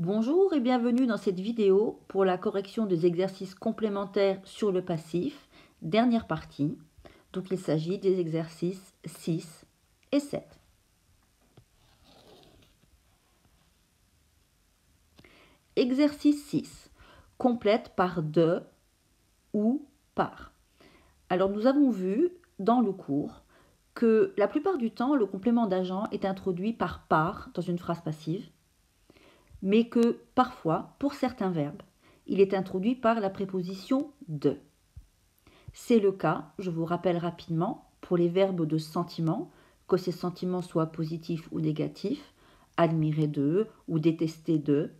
Bonjour et bienvenue dans cette vidéo pour la correction des exercices complémentaires sur le passif, dernière partie. Donc il s'agit des exercices 6 et 7. Exercice 6. Complète par de ou par. Alors nous avons vu dans le cours que la plupart du temps le complément d'agent est introduit par dans une phrase passive, mais que parfois, pour certains verbes, il est introduit par la préposition de. C'est le cas, je vous rappelle rapidement, pour les verbes de sentiment, que ces sentiments soient positifs ou négatifs, admirer de ou détester de.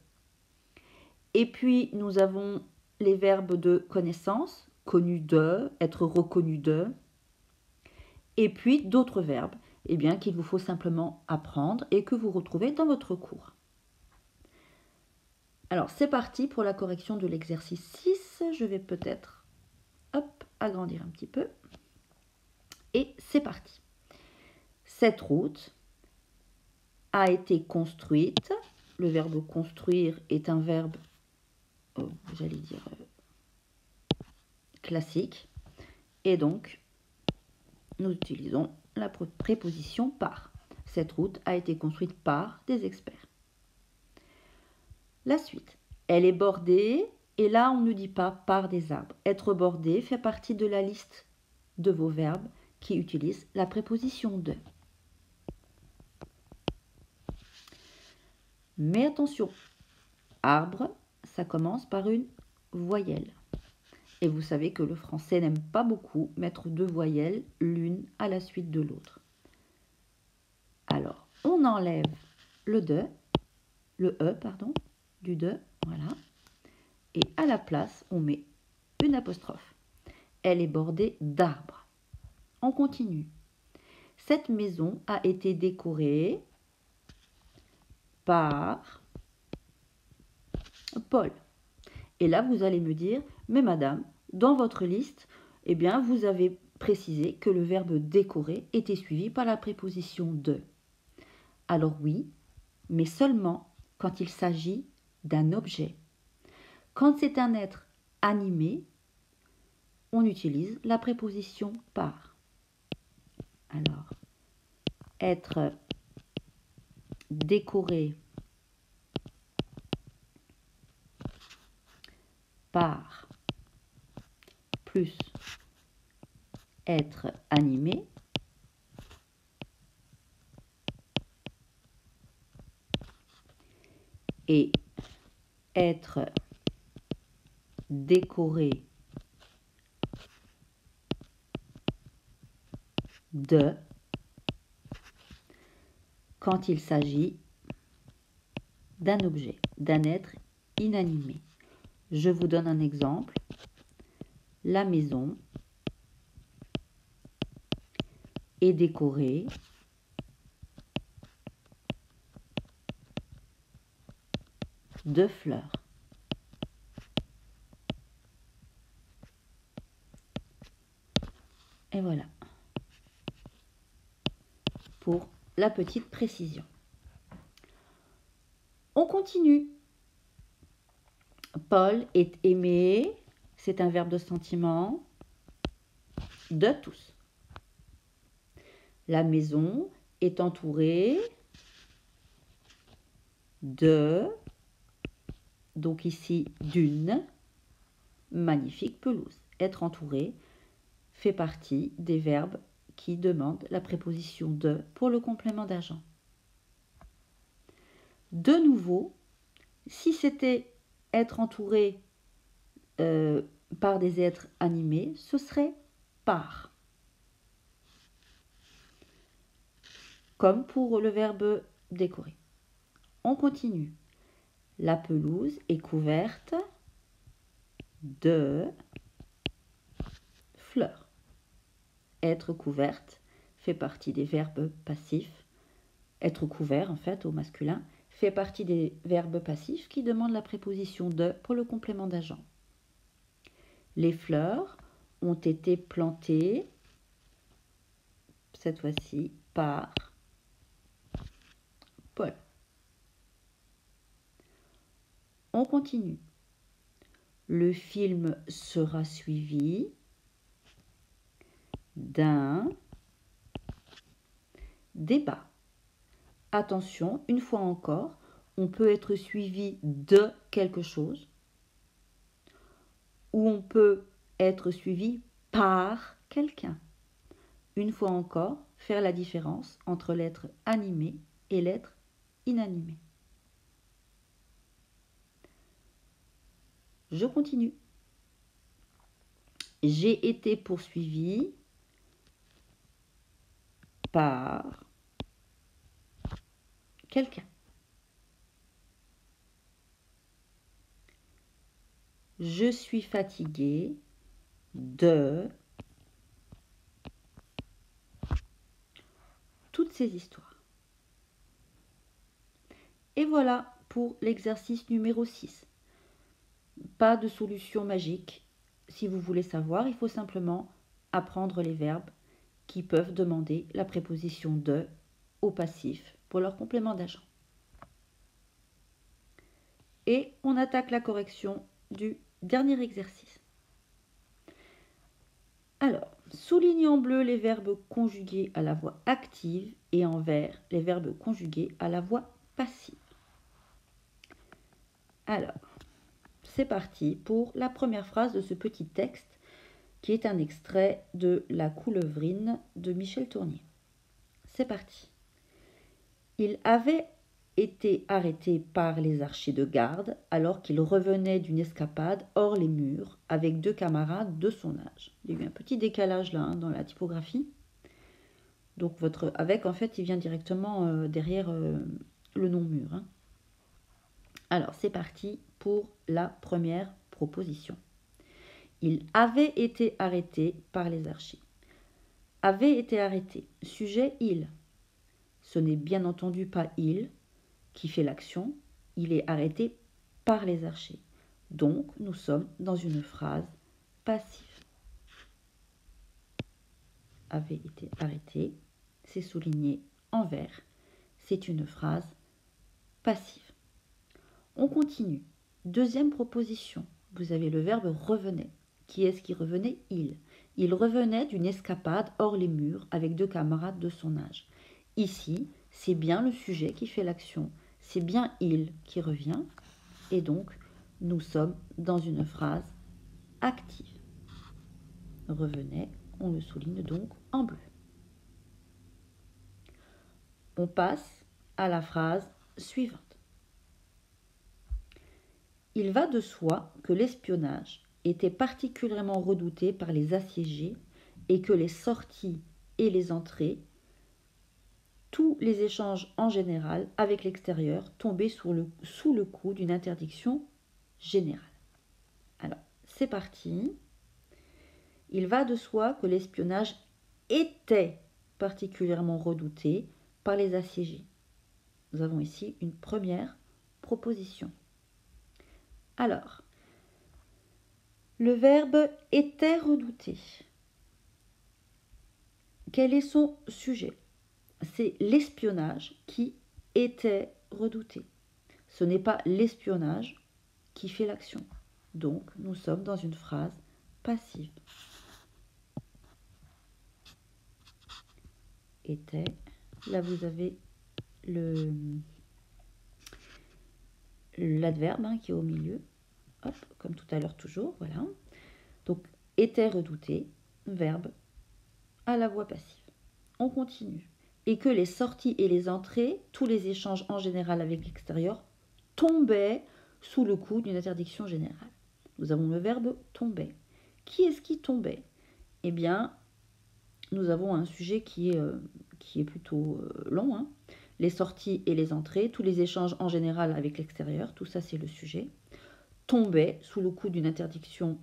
Et puis nous avons les verbes de connaissance, connu de, être reconnu de. Et puis d'autres verbes qu'il vous faut simplement apprendre et que vous retrouvez dans votre cours. Alors c'est parti pour la correction de l'exercice 6. Je vais peut-être agrandir un petit peu. Et c'est parti. Cette route a été construite. Le verbe construire est un verbe, classique. Et donc, nous utilisons la préposition par. Cette route a été construite par des experts. La suite. Elle est bordée, et là on ne dit pas par des arbres. Être bordé fait partie de la liste de vos verbes qui utilisent la préposition de. Mais attention, arbre, ça commence par une voyelle. Et vous savez que le français n'aime pas beaucoup mettre deux voyelles l'une à la suite de l'autre. Alors, on enlève le du de, voilà. Et à la place, on met une apostrophe. Elle est bordée d'arbres. On continue. Cette maison a été décorée par Paul. Et là, vous allez me dire, mais madame, dans votre liste, vous avez précisé que le verbe décorer était suivi par la préposition de. Alors oui, mais seulement quand il s'agit d'un objet. Quand c'est un être animé, on utilise la préposition par. Alors, être décoré par plus être animé, et être décoré de quand il s'agit d'un objet, d'un être inanimé. Je vous donne un exemple. La maison est décorée de fleurs. Et voilà pour la petite précision. On continue. Paul est aimé, c'est un verbe de sentiment, de tous. La maison est entourée de, donc ici d'une magnifique pelouse. Être entouré fait partie des verbes qui demandent la préposition de pour le complément d'agent. De nouveau, si c'était être entouré par des êtres animés, ce serait par. Comme pour le verbe décorer. On continue. La pelouse est couverte de fleurs. Être couverte fait partie des verbes passifs. Être couvert, en fait, au masculin, fait partie des verbes passifs qui demandent la préposition de pour le complément d'agent. Les fleurs ont été plantées, cette fois-ci, par Paul. On continue. Le film sera suivi d'un débat. Attention, une fois encore, on peut être suivi de quelque chose ou on peut être suivi par quelqu'un. Une fois encore, faire la différence entre l'être animé et l'être inanimé. Je continue. J'ai été poursuivi par quelqu'un. Je suis fatigué de toutes ces histoires. Et voilà pour l'exercice numéro 6. Pas de solution magique. Si vous voulez savoir, il faut simplement apprendre les verbes qui peuvent demander la préposition de au passif pour leur complément d'agent. Et on attaque la correction du dernier exercice. Alors, souligne en bleu les verbes conjugués à la voix active et en vert les verbes conjugués à la voix passive. Alors, c'est parti pour la première phrase de ce petit texte qui est un extrait de La Coulevrine de Michel Tournier. C'est parti. Il avait été arrêté par les archers de garde alors qu'il revenait d'une escapade hors les murs avec 2 camarades de son âge. Il y a eu un petit décalage là dans la typographie. Donc votre avec, en fait, il vient directement derrière le nom mur. Hein. Alors, c'est parti pour la première proposition. Il avait été arrêté par les archers. Avait été arrêté. Sujet, il. Ce n'est bien entendu pas il qui fait l'action. Il est arrêté par les archers. Donc, nous sommes dans une phrase passive. Avait été arrêté. C'est souligné en vert. C'est une phrase passive. On continue. Deuxième proposition. Vous avez le verbe revenait. Qui est-ce qui revenait? Il. Il revenait d'une escapade hors les murs avec 2 camarades de son âge. Ici, c'est bien le sujet qui fait l'action. C'est bien il qui revient. Et donc, nous sommes dans une phrase active. Revenait, on le souligne donc en bleu. On passe à la phrase suivante. Il va de soi que l'espionnage était particulièrement redouté par les assiégés et que les sorties et les entrées, tous les échanges en général avec l'extérieur tombaient sous le coup d'une interdiction générale. Alors, c'est parti. Il va de soi que l'espionnage était particulièrement redouté par les assiégés. Nous avons ici une première proposition. Alors, le verbe était redouté. Quel est son sujet? C'est l'espionnage qui était redouté. Ce n'est pas l'espionnage qui fait l'action. Donc, nous sommes dans une phrase passive. Était. Là, vous avez l'adverbe qui est au milieu. Hop, comme tout à l'heure toujours, voilà. Donc, était redouté, verbe à la voix passive. On continue. Et que les sorties et les entrées, tous les échanges en général avec l'extérieur, tombaient sous le coup d'une interdiction générale. Nous avons le verbe tomber. Qui est-ce qui tombait? Eh bien, nous avons un sujet qui est plutôt long. Hein. Les sorties et les entrées, tous les échanges en général avec l'extérieur, tout ça c'est le sujet, tombaient sous le coup d'une interdiction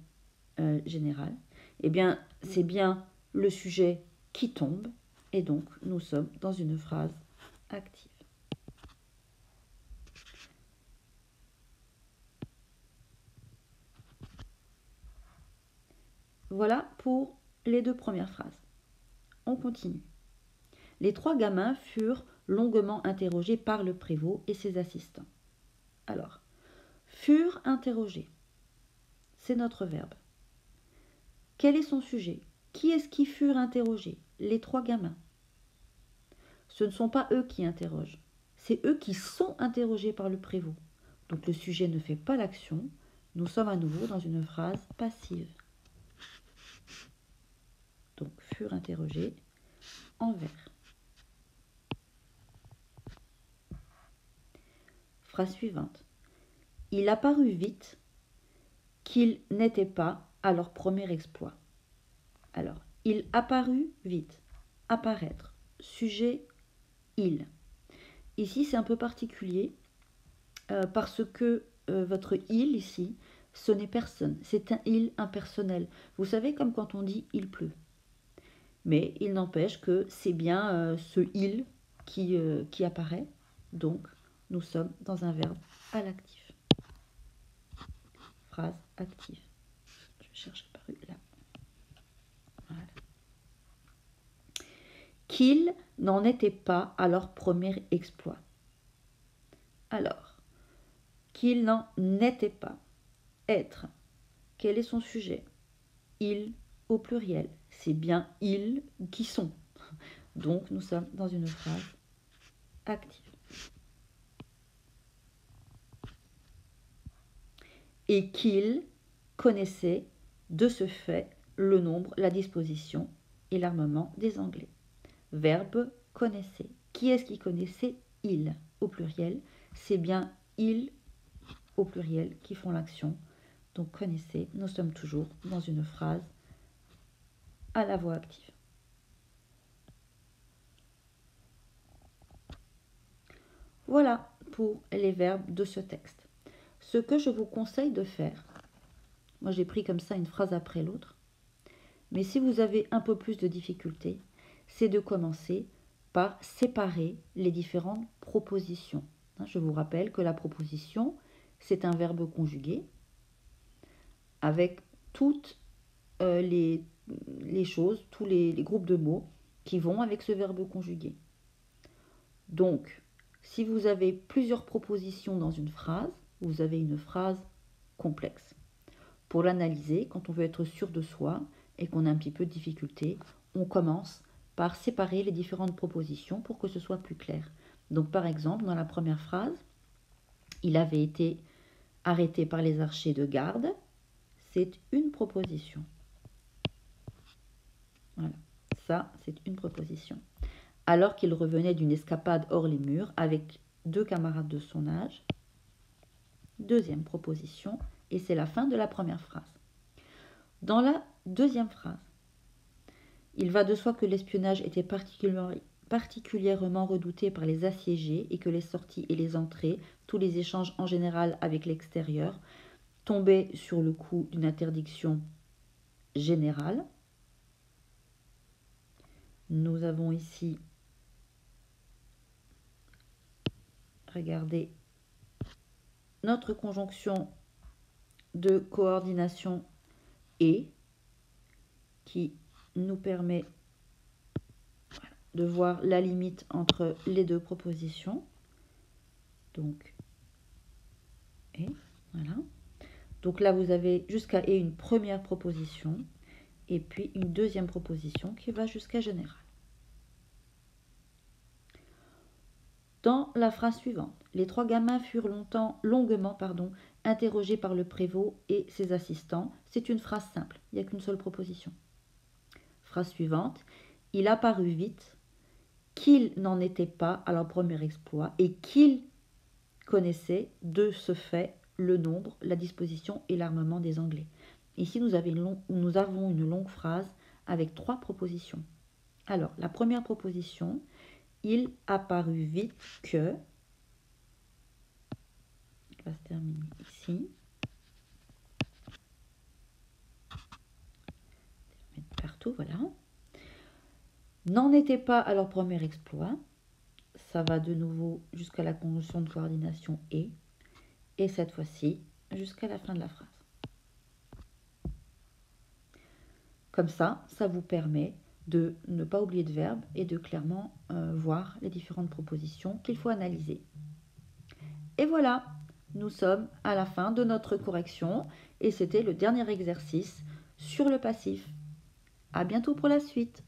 générale. Eh bien, c'est bien le sujet qui tombe, et donc nous sommes dans une phrase active. Voilà pour les 2 premières phrases. On continue. Les 3 gamins furent longuement interrogés par le prévôt et ses assistants. Alors, Furent interrogés. C'est notre verbe. Quel est son sujet? Qui est-ce qui furent interrogés? Les 3 gamins. Ce ne sont pas eux qui interrogent. C'est eux qui sont interrogés par le prévôt. Donc le sujet ne fait pas l'action. Nous sommes à nouveau dans une phrase passive. Donc furent interrogés en vers. Phrase suivante. Il apparut vite qu'ils n'étaient pas à leur premier exploit. Alors, il apparut vite. Apparaître. Sujet, il. Ici, c'est un peu particulier parce que votre il ici, ce n'est personne. C'est un il impersonnel. Vous savez, comme quand on dit il pleut. Mais il n'empêche que c'est bien ce il qui apparaît. Donc, nous sommes dans un verbe à l'actif. Phrase active. Je cherche apparu là. Voilà. Qu'ils n'en étaient pas à leur premier exploit. Alors, qu'ils n'en étaient pas. Être. Quel est son sujet? Ils au pluriel. C'est bien ils qui sont. Donc, nous sommes dans une phrase active. Et qu'ils connaissaient de ce fait le nombre, la disposition et l'armement des Anglais. Verbe connaissait. Qui est-ce qui connaissait? Il au pluriel. C'est bien ils au pluriel qui font l'action. Donc connaissez, nous sommes toujours dans une phrase à la voix active. Voilà pour les verbes de ce texte. Ce que je vous conseille de faire, moi j'ai pris comme ça une phrase après l'autre, mais si vous avez un peu plus de difficultés, c'est de commencer par séparer les différentes propositions. Je vous rappelle que la proposition, c'est un verbe conjugué avec toutes les choses, tous les groupes de mots qui vont avec ce verbe conjugué. Donc, si vous avez plusieurs propositions dans une phrase, vous avez une phrase complexe. Pour l'analyser, quand on veut être sûr de soi et qu'on a un petit peu de difficulté, on commence par séparer les différentes propositions pour que ce soit plus clair. Donc par exemple, dans la première phrase, il avait été arrêté par les archers de garde. C'est une proposition. Voilà, ça c'est une proposition. Alors qu'il revenait d'une escapade hors les murs avec 2 camarades de son âge. Deuxième proposition, et c'est la fin de la première phrase. Dans la deuxième phrase, il va de soi que l'espionnage était particulièrement redouté par les assiégés et que les sorties et les entrées, tous les échanges en général avec l'extérieur, tombaient sur le coup d'une interdiction générale. Nous avons ici, regardez, notre conjonction de coordination et qui nous permet de voir la limite entre les deux propositions. Donc, et, voilà. Donc là, vous avez jusqu'à et une première proposition et puis une deuxième proposition qui va jusqu'à général. Dans la phrase suivante, les 3 gamins furent longuement interrogés par le prévôt et ses assistants. C'est une phrase simple, il n'y a qu'une seule proposition. Phrase suivante, il apparut vite qu'ils n'en étaient pas à leur premier exploit et qu'ils connaissaient de ce fait le nombre, la disposition et l'armement des Anglais. Ici, nous avons une longue phrase avec 3 propositions. Alors, la première proposition, il apparut vite que, il va se terminer ici, partout, voilà, n'en était pas à leur premier exploit, ça va de nouveau jusqu'à la conjonction de coordination et cette fois-ci jusqu'à la fin de la phrase. Comme ça, ça vous permet de ne pas oublier de verbe et de clairement voir les différentes propositions qu'il faut analyser. Et voilà, nous sommes à la fin de notre correction et c'était le dernier exercice sur le passif. À bientôt pour la suite.